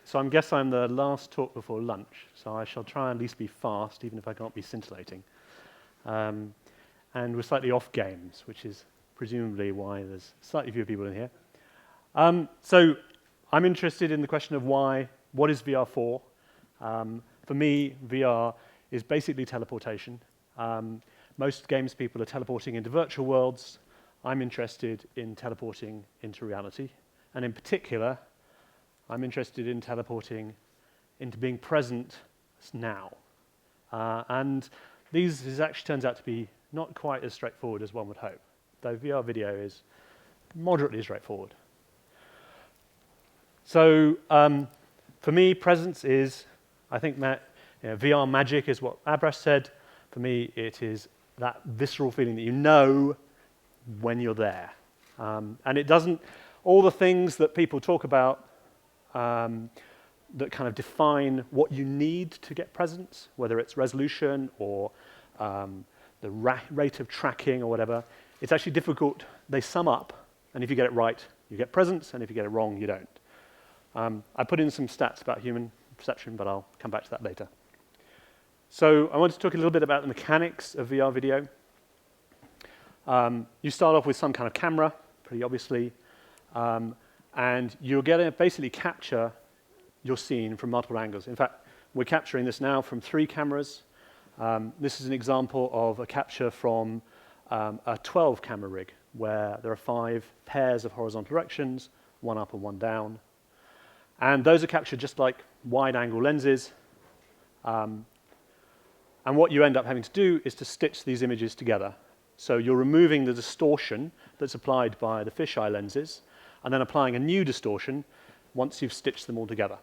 So I guess I'm the last talk before lunch, so I shall try and at least be fast, even if I can't be scintillating. And we're slightly off games, which is presumably why there's slightly fewer people in here. So I'm interested in the question of what is VR for? For me, VR is basically teleportation. Most games people are teleporting into virtual worlds. I'm interested in teleporting into reality. And in particular, I'm interested in teleporting into being present now. And this actually turns out to be not quite as straightforward as one would hope, though VR video is moderately straightforward. So for me, presence is, I think VR magic is what Abras said. For me, it is that visceral feeling that you know when you're there. And it doesn't, all the things that people talk about that kind of define what you need to get presence, whether it's resolution or the rate of tracking or whatever, it's actually difficult. They sum up, and if you get it right, you get presence, and if you get it wrong, you don't. I put in some stats about human perception, but I'll come back to that later. So I want to talk a little bit about the mechanics of VR video. You start off with some kind of camera, pretty obviously, and you're going to basically capture your scene from multiple angles. In fact, we're capturing this now from 3 cameras. This is an example of a capture from a 12-camera rig, where there are 5 pairs of horizontal directions, 1 up and 1 down. And those are captured just like wide-angle lenses. And what you end up having to do is to stitch these images together. So you're removing the distortion that's applied by the fisheye lenses, and then applying a new distortion once you've stitched them all together.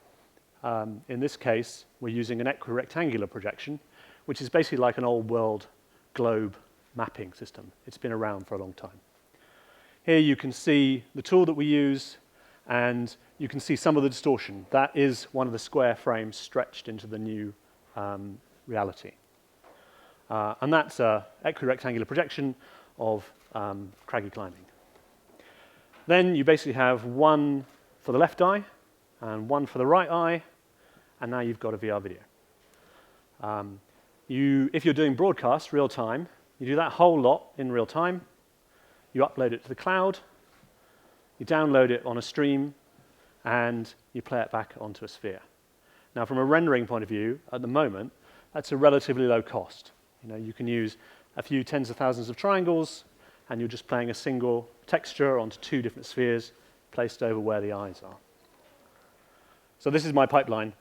In this case, we're using an equirectangular projection, which is basically like an old world globe mapping system. It's been around for a long time. Here you can see the tool that we use, and you can see some of the distortion. That is one of the square frames stretched into the new reality. And that's an equirectangular projection of craggy climbing. Then you basically have one for the left eye and one for the right eye, and now you've got a VR video. If you're doing broadcast real time, you do that whole lot in real time. You upload it to the cloud, you download it on a stream, and you play it back onto a sphere. Now, from a rendering point of view, at the moment, that's a relatively low cost. You can use a few tens of thousands of triangles, and you're just playing a single texture onto 2 different spheres placed over where the eyes are. So this is my pipeline,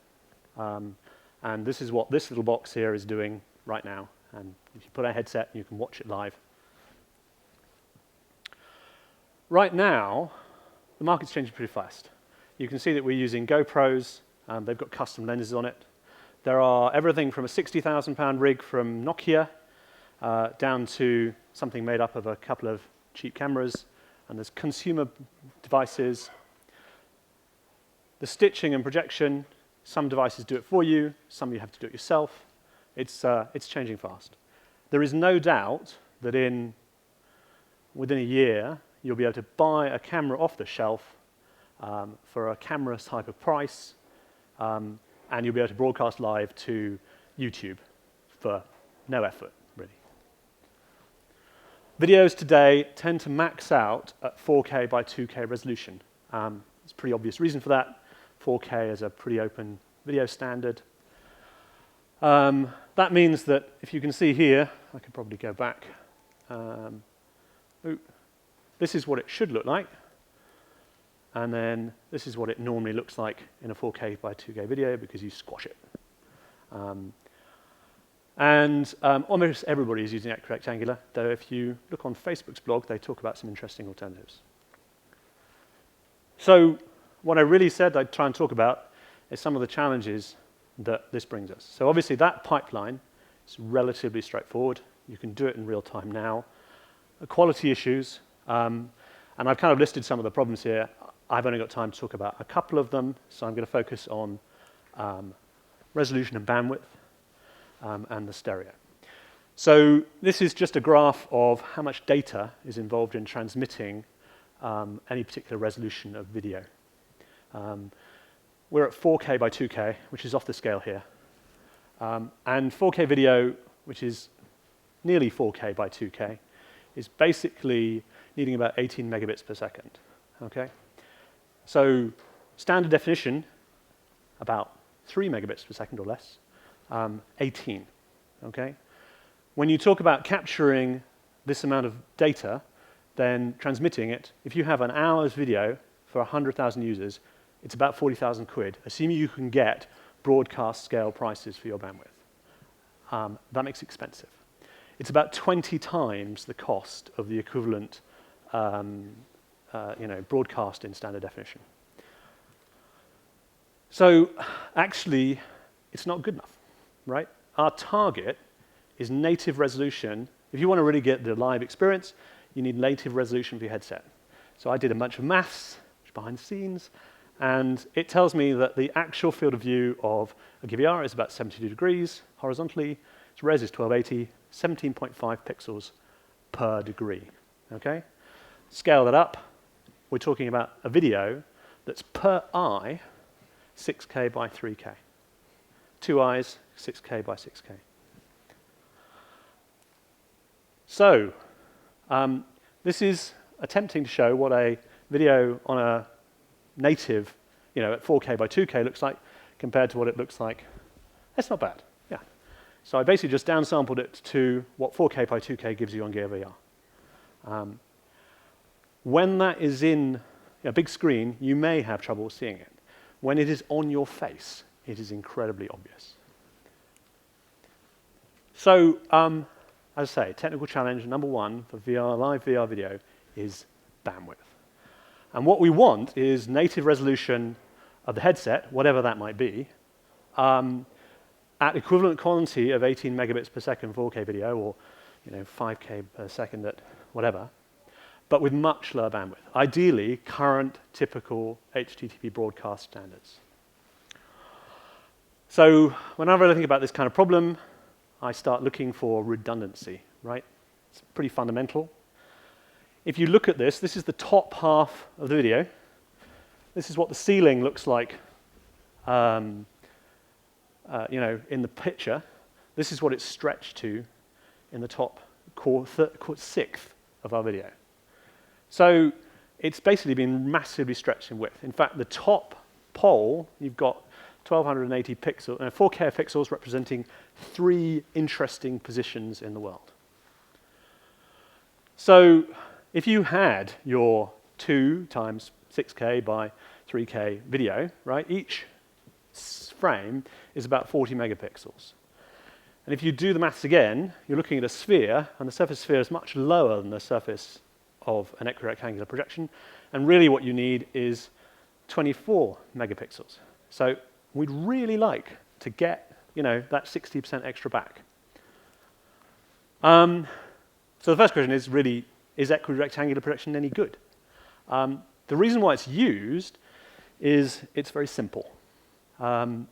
and this is what this little box here is doing right now. And if you put a headset, you can watch it live. Right now, the market's changing pretty fast. You can see that we're using GoPros. They've got custom lenses on it. There are everything from a £60,000 rig from Nokia down to something made up of a couple of cheap cameras, and there's consumer devices. The stitching and projection, some devices do it for you, some you have to do it yourself. It's changing fast. There is no doubt that within a year, you'll be able to buy a camera off the shelf for a camera type of price, and you'll be able to broadcast live to YouTube for no effort, really. Videos today tend to max out at 4K by 2K resolution. There's a pretty obvious reason for that. 4K is a pretty open video standard. That means that if you can see here, I could probably go back. This is what it should look like. And then this is what it normally looks like in a 4K by 2K video because you squash it. Almost everybody is using equirectangular, though if you look on Facebook's blog, they talk about some interesting alternatives. So what I really said I'd try and talk about is some of the challenges that this brings us. So obviously that pipeline is relatively straightforward. You can do it in real time now. The quality issues, and I've kind of listed some of the problems here. I've only got time to talk about a couple of them, so I'm going to focus on resolution and bandwidth and the stereo. So this is just a graph of how much data is involved in transmitting any particular resolution of video. we're at 4K by 2K, which is off the scale here. And 4K video, which is nearly 4K by 2K, is basically needing about 18 megabits per second, okay? So standard definition, about 3 megabits per second or less, 18, okay? When you talk about capturing this amount of data, then transmitting it, if you have an hour's video for 100,000 users, it's about 40,000 quid, assuming you can get broadcast scale prices for your bandwidth. That makes it expensive. It's about 20 times the cost of the equivalent broadcast in standard definition. So actually, it's not good enough, right? Our target is native resolution. If you want to really get the live experience, you need native resolution for your headset. So I did a bunch of maths behind the scenes, and it tells me that the actual field of view of a GVR is about 72 degrees horizontally. Its res is 1280, 17.5 pixels per degree, okay? Scale that up, we're talking about a video that's per eye 6K by 3K. 2 eyes, 6K by 6K. So, this is attempting to show what a video on a native, at 4K by 2K looks like compared to what it looks like. That's not bad, yeah. So I basically just downsampled it to what 4K by 2K gives you on Gear VR. When that is in a big screen, you may have trouble seeing it. When it is on your face, it is incredibly obvious. So, as I say, technical challenge number one for live VR video is bandwidth. And what we want is native resolution of the headset, whatever that might be, at equivalent quantity of 18 megabits per second 4K video, or 5K per second at whatever, but with much lower bandwidth. Ideally, current typical HTTP broadcast standards. So whenever I think about this kind of problem, I start looking for redundancy, right? It's pretty fundamental. If you look at this, this is the top half of the video. This is what the ceiling looks like, in the picture. This is what it's stretched to in the top sixth of our video. So it's basically been massively stretched in width. In fact, the top pole, you've got 1280 pixels, 4K pixels representing 3 interesting positions in the world. So if you had your 2 times 6K by 3K video, right, each frame is about 40 megapixels. And if you do the maths again, you're looking at a sphere, and the surface sphere is much lower than the surface of an equirectangular projection, and really what you need is 24 megapixels. So we'd really like to get, that 60% extra back. So the first question is really, is equirectangular projection any good? The reason why it's used is it's very simple. But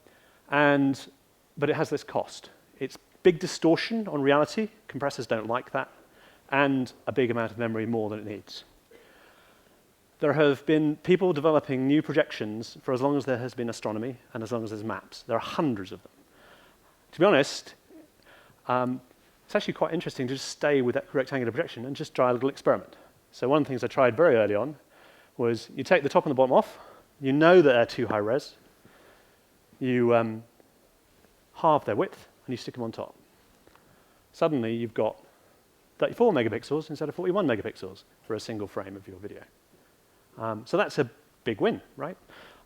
it has this cost. It's big distortion on reality. Compressors don't like that. And a big amount of memory more than it needs. There have been people developing new projections for as long as there has been astronomy and as long as there's maps. There are hundreds of them. To be honest, it's actually quite interesting to just stay with that rectangular projection and just try a little experiment. So one of the things I tried very early on was you take the top and the bottom off. You know that they're too high res. You halve their width and you stick them on top. Suddenly you've got 34 megapixels instead of 41 megapixels for a single frame of your video. So that's a big win, right?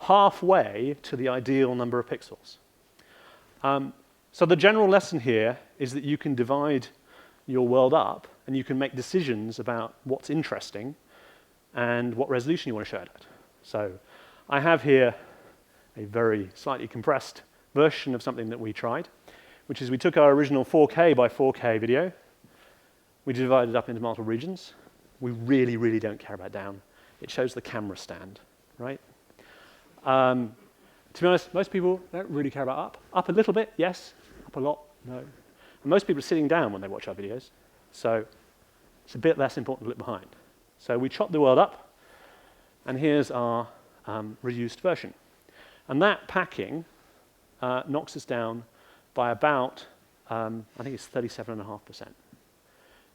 Halfway to the ideal number of pixels. So the general lesson here is that you can divide your world up and you can make decisions about what's interesting and what resolution you want to show it at. So I have here a very slightly compressed version of something that we tried, which is we took our original 4K by 4K video, we divided it up into multiple regions. We really, really don't care about down. It shows the camera stand, right? To be honest, most people don't really care about up. Up a little bit, yes. Up a lot, no. And most people are sitting down when they watch our videos, so it's a bit less important to look behind. So we chopped the world up, and here's our reduced version. And that packing knocks us down by about, I think it's 37.5%.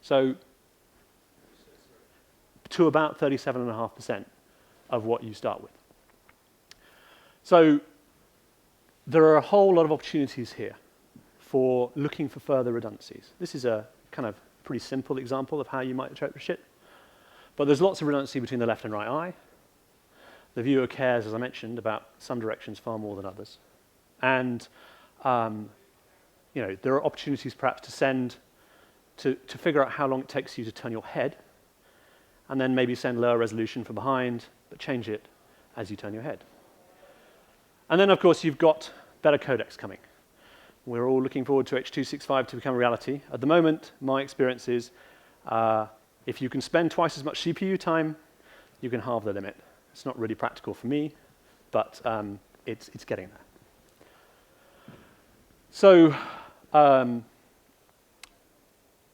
So to about 37.5% of what you start with. So there are a whole lot of opportunities here for looking for further redundancies. This is a kind of pretty simple example of how you might interpret shit. But there's lots of redundancy between the left and right eye. The viewer cares, as I mentioned, about some directions far more than others. And there are opportunities perhaps to send, to figure out how long it takes you to turn your head, and then maybe send lower resolution from behind, but change it as you turn your head. And then, of course, you've got better codecs coming. We're all looking forward to H.265 to become a reality. At the moment, my experience is if you can spend twice as much CPU time, you can halve the limit. It's not really practical for me, but it's getting there. So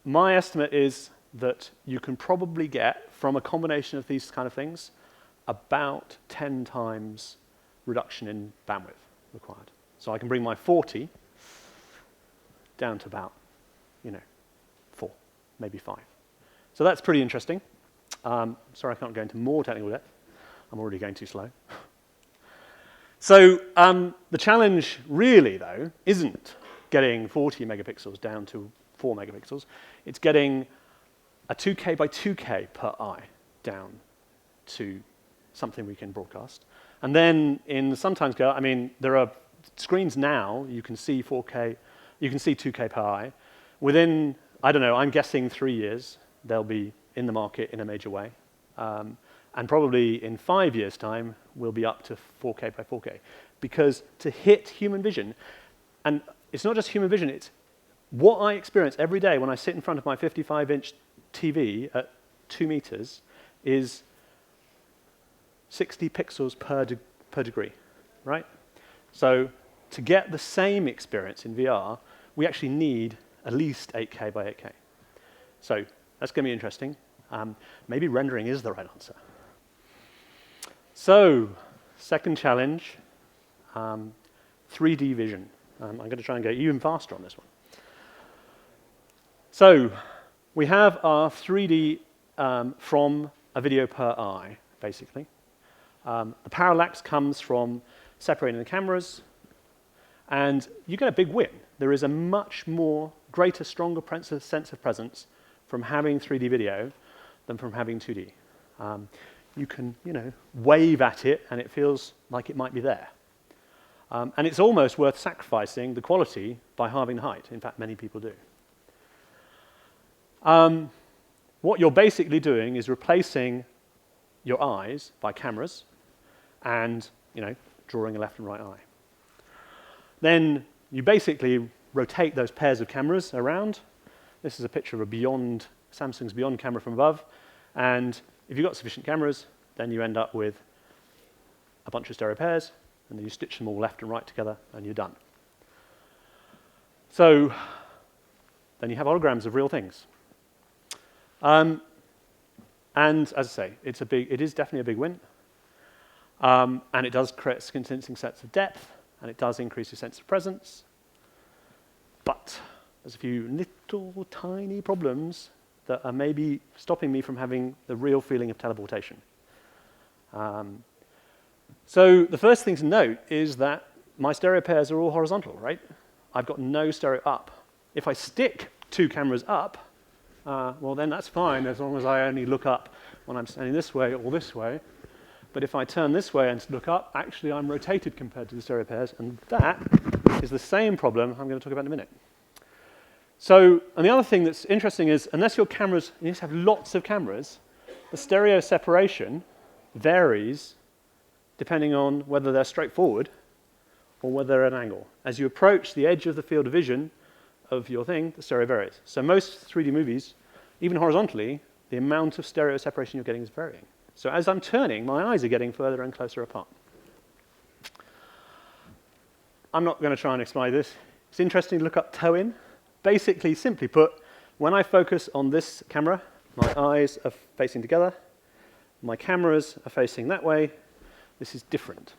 my estimate is that you can probably get, from a combination of these kind of things, about 10 times reduction in bandwidth required. So I can bring my 40 down to about, 4, maybe 5. So that's pretty interesting. Sorry, I can't go into more technical depth. I'm already going too slow. So the challenge really, though, isn't getting 40 megapixels down to 4 megapixels. It's getting a 2K by 2K per eye down to something we can broadcast. And then in some timescale, there are screens now, you can see 4K, you can see 2K per eye. Within, I don't know, I'm guessing 3 years, they'll be in the market in a major way. And probably in 5 years' time, we'll be up to 4K by 4K. Because to hit human vision, and it's not just human vision, it's what I experience every day when I sit in front of my 55-inch TV at 2 meters is 60 pixels per degree, right? So to get the same experience in VR, we actually need at least 8K by 8K. So that's going to be interesting. Maybe rendering is the right answer. So, second challenge, 3D vision. I'm going to try and go even faster on this one. So, we have our 3D from a video per eye, basically. The parallax comes from separating the cameras, and you get a big win. There is a much more greater, stronger sense of presence from having 3D video than from having 2D. You can, wave at it, and it feels like it might be there. And it's almost worth sacrificing the quality by halving the height. In fact, many people do. What you're basically doing is replacing your eyes by cameras and, drawing a left and right eye. Then you basically rotate those pairs of cameras around. This is a picture of Samsung's Beyond camera from above. And if you've got sufficient cameras, then you end up with a bunch of stereo pairs, and then you stitch them all left and right together, and you're done. So then you have holograms of real things. And as I say, it is definitely a big win. And it does create convincing sets of depth, and it does increase your sense of presence. But there's a few little tiny problems that are maybe stopping me from having the real feeling of teleportation. So the first thing to note is that my stereo pairs are all horizontal, right? I've got no stereo up. If I stick 2 cameras up, well, then that's fine as long as I only look up when I'm standing this way or this way. But if I turn this way and look up, actually I'm rotated compared to the stereo pairs, and that is the same problem I'm going to talk about in a minute. So, and the other thing that's interesting is, unless your cameras, you just have lots of cameras, the stereo separation varies depending on whether they're straightforward or whether they're at an angle. As you approach the edge of the field of vision of your thing, the stereo varies. So most 3D movies, even horizontally, the amount of stereo separation you're getting is varying. So as I'm turning, my eyes are getting further and closer apart. I'm not going to try and explain this. It's interesting to look up toe-in. Basically, simply put, when I focus on this camera, my eyes are facing together. My cameras are facing that way. This is different.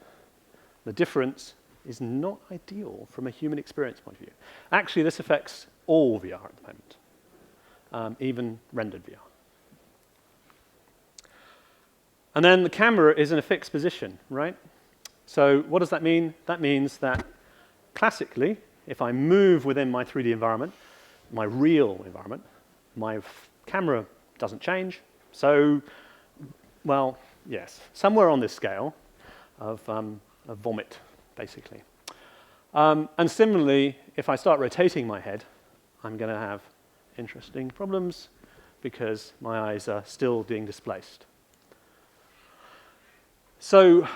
the difference is not ideal from a human experience point of view. Actually, this affects all VR at the moment, even rendered VR. And then the camera is in a fixed position, right? So what does that mean? That means that classically, if I move within my 3D environment, my real environment, my camera doesn't change. So, well, yes, somewhere on this scale of vomit, basically. And similarly, if I start rotating my head, I'm going to have interesting problems because my eyes are still being displaced. So,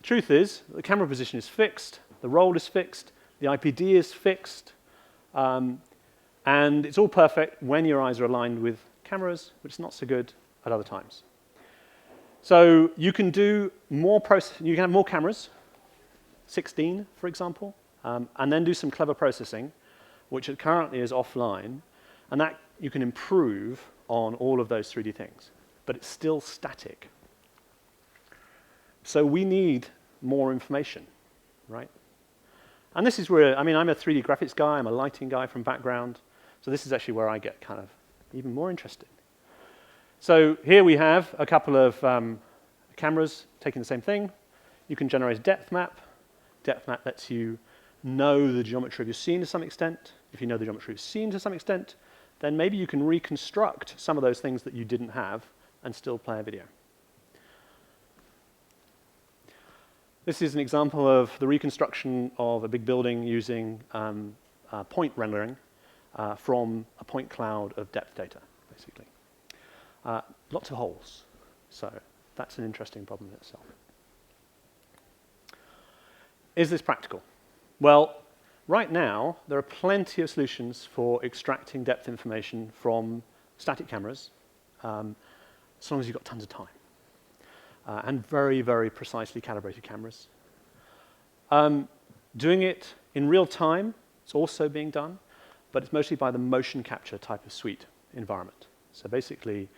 truth is, the camera position is fixed, the roll is fixed, the IPD is fixed, and it's all perfect when your eyes are aligned with cameras, which is not so good at other times. So you can do more you can have more cameras, 16, for example, and then do some clever processing, which currently is offline, and that you can improve on all of those 3D things, but it's still static. So we need more information, right? And this is where, I mean, I'm a 3D graphics guy, I'm a lighting guy from background, so this is actually where I get kind of even more interested. So here we have a couple of cameras taking the same thing. You can generate a depth map. Depth map lets you know the geometry of your scene to some extent. If you know the geometry of your scene to some extent, then maybe you can reconstruct some of those things that you didn't have and still play a video. This is an example of the reconstruction of a big building using point rendering from a point cloud of depth data, basically. Lots of holes, so that's an interesting problem in itself. Is this practical? Well, right now, there are plenty of solutions for extracting depth information from static cameras, as long as you've got tons of time. And very, very precisely calibrated cameras. Doing it in real time, it's also being done, but it's mostly by the motion capture type of suite environment. So basically,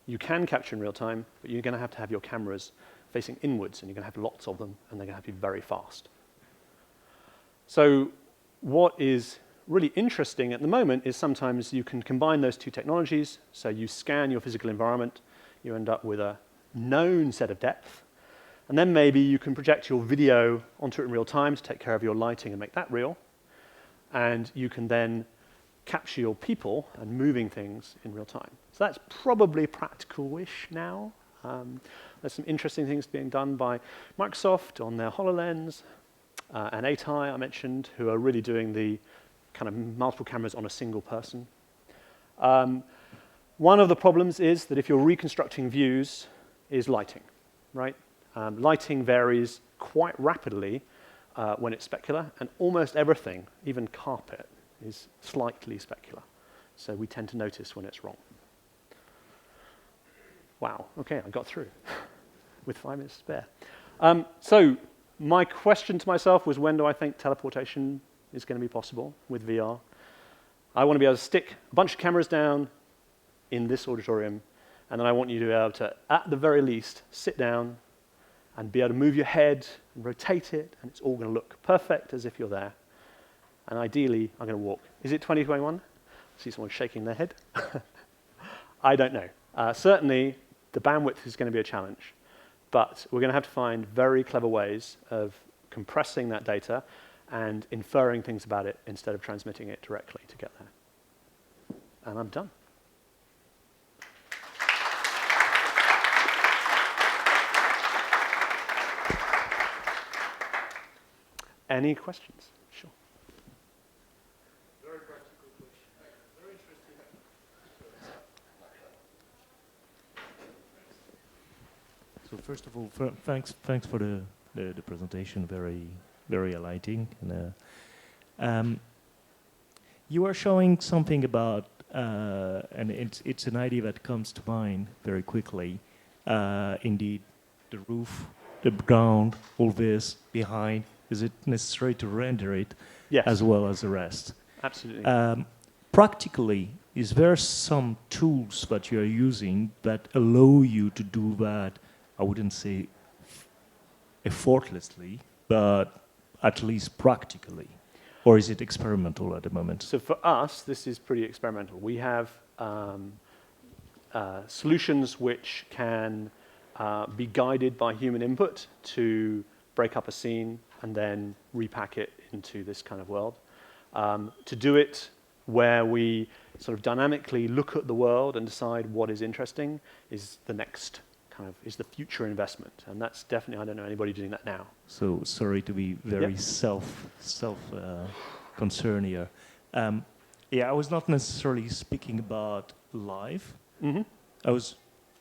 you can capture in real time, but you're going to have your cameras facing inwards, and you're going to have lots of them, and they're going to have to be very fast. So what is really interesting at the moment is sometimes you can combine those two technologies. So you scan your physical environment, you end up with a known set of depth, and then maybe you can project your video onto it in real time to take care of your lighting and make that real, and you can then capture your people and moving things in real time. So that's probably practical-ish now. There's some interesting things being done by Microsoft on their HoloLens, and ATI I mentioned, who are really doing the kind of multiple cameras on a single person. One of the problems is that if you're reconstructing views, is lighting, right? Lighting varies quite rapidly when it's specular, and almost everything, even carpet, is slightly specular. So we tend to notice when it's wrong. Wow, okay, I got through with 5 minutes to spare. So my question to myself was, when do I think teleportation is going to be possible with VR? I want to be able to stick a bunch of cameras down in this auditorium, and then I want you to be able to, at the very least, sit down and be able to move your head and rotate it, and it's all going to look perfect as if you're there. And ideally, I'm going to walk. Is it 2021? I see someone shaking their head. I don't know. Certainly, the bandwidth is going to be a challenge, but we're going to have to find very clever ways of compressing that data and inferring things about it instead of transmitting it directly to get there. And I'm done. Any questions? Sure. Very practical question. Very interesting. So first of all, thanks for the presentation. Very enlightening. And you are showing something about, and it's an idea that comes to mind very quickly. Indeed, the roof, the ground, all this behind. Is it necessary to render it as well as the rest? Absolutely. Practically, is there some tools that you are using that allow you to do that, I wouldn't say effortlessly, but at least practically? Or is it experimental at the moment? So for us, this is pretty experimental. We have solutions which can be guided by human input to break up a scene and then repack it into this kind of world. To do it where we sort of dynamically look at the world and decide what is interesting is the next kind of, is the future investment. And that's definitely, I don't know anybody doing that now. So sorry to be very concerned here. Yeah, I was not necessarily speaking about live. Mm-hmm. I was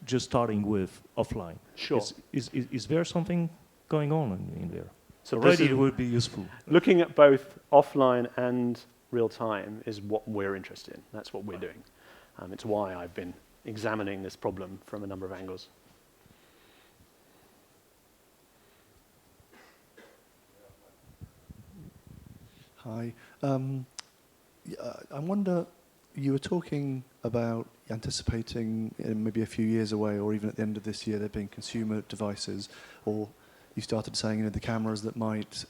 just starting with offline. Sure. Is there something going on in there? So already it would be useful. Looking at both offline and real time is what we're interested in. That's what we're doing. It's why I've been examining this problem from a number of angles. Hi. I wonder, you were talking about anticipating maybe a few years away or even at the end of this year there being consumer devices, or you started saying the cameras that might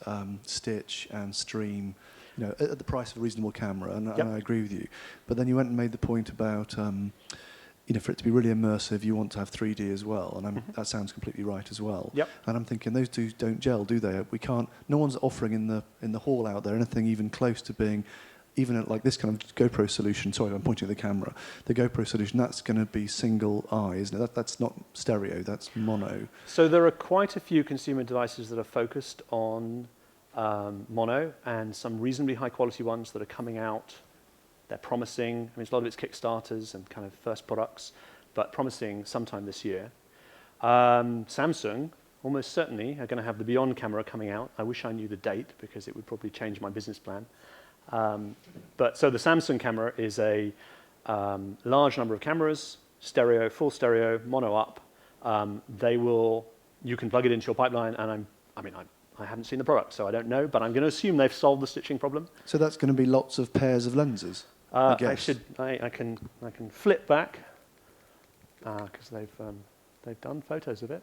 stitch and stream at the price of a reasonable camera, and I agree with you. But then you went and made the point about for it to be really immersive, you want to have 3D as well, and that sounds completely right as well. Yep. And I'm thinking those two don't gel, do they? We can't. No one's offering in the hall out there anything even close to being, even like this kind of GoPro solution. Sorry, I'm pointing at the camera. The GoPro solution, that's going to be single eye, isn't it? That's not stereo. That's mono. So there are quite a few consumer devices that are focused on mono, and some reasonably high quality ones that are coming out. They're promising. I mean, a lot of it's Kickstarters and kind of first products, but promising sometime this year. Samsung almost certainly are going to have the Beyond camera coming out. I wish I knew the date because it would probably change my business plan. But so the Samsung camera is a large number of cameras, stereo, full stereo, mono up. You can plug it into your pipeline, and I haven't seen the product, so I don't know, but I'm going to assume they've solved the stitching problem. So that's going to be lots of pairs of lenses. I guess. I can flip back because they've done photos of it.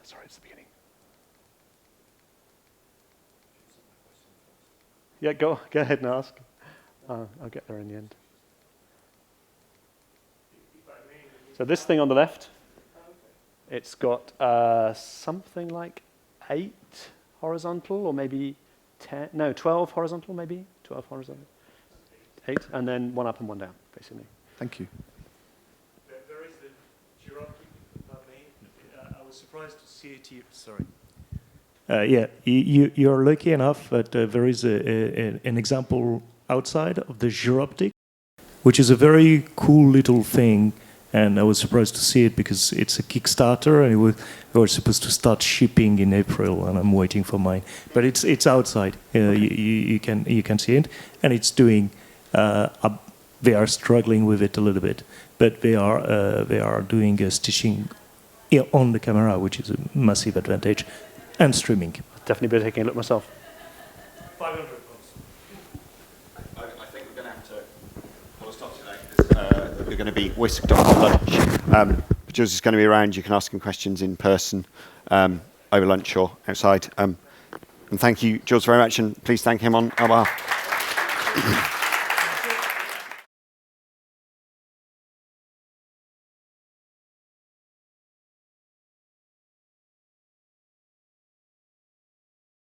Sorry, it's the beginning. Yeah, go ahead and ask. I'll get there in the end. So this thing on the left, it's got something like 8 horizontal, or maybe 12 horizontal, maybe 12 horizontal, 8, and then one up and one down, basically. Thank you. There is the Giraffe. I was surprised to see it here. Sorry. Yeah, you're lucky enough that there is an example outside of the gyroptic, which is a very cool little thing. And I was surprised to see it because it's a Kickstarter, and we were supposed to start shipping in April, and I'm waiting for mine. But it's outside. You can see it, and it's doing. They are struggling with it a little bit, but they are doing stitching on the camera, which is a massive advantage, and streaming. Definitely be taking a look myself. 500. I think we're going to have to. We'll stop today. We're going to be whisked off to lunch. Jules is going to be around. You can ask him questions in person, over lunch or outside. And thank you, Jules, very much, and please thank him on our behalf.